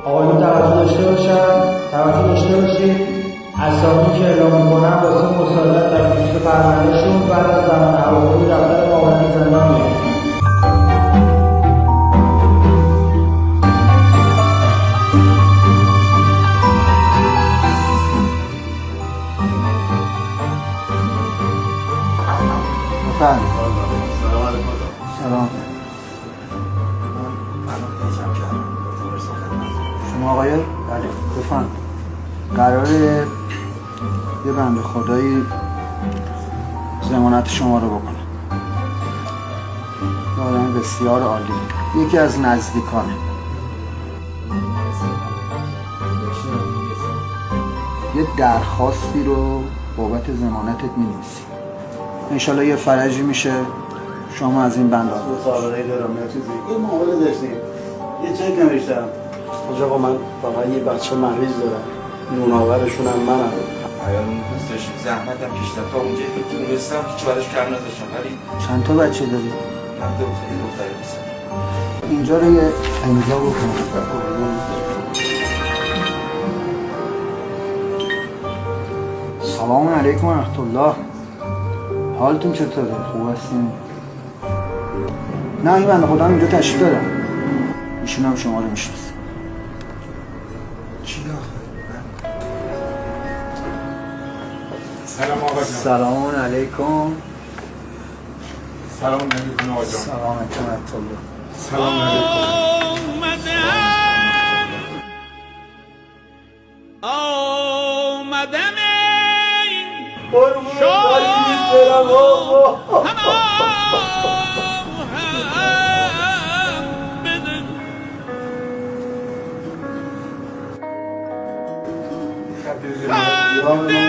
آقایون توجه داشته باشید اسامی که اعلام میکنم واسه مصادرت در خصوص پروندهشون بعد از زمان هواپیمای دفتر معاونت زندان میاد. سلام علیکم. سلام. شما آقای؟ بله بفهم. قراره یه بنده خدایی ضمانت شما رو بکنه. یه آدم بسیار عالی، یکی از نزدیکانه. یه درخواستی رو بابت ضمانتت می‌نویسی. انشالله یه فرجی میشه شما از این بند سالانه دارم یا چیزی یه معامله داشتیم یه چک نوشتم کجا با من فقط یه بچه مریض دارم نوناورشون هم منم ایان دوستش زحمتم کشیدم تا اونجایی که تونستم هیچ براش کم نداشتم ولی چند تا بچه داری؟ من دختری نیستم. اینجا رو یه امضا بکن. سلام علیکم و رحمت الله. حالتون چطوره؟ خوب هستین؟ نه این بنده خدا اینجا تشریف دارم. ایشون هم شما رو میشناسه. چی آخه؟ سلام آقا جان. سلام علیکم. سلام علیکم آقا جان. سلام علیکم و رحمت الله. سلام علیکم. خبیر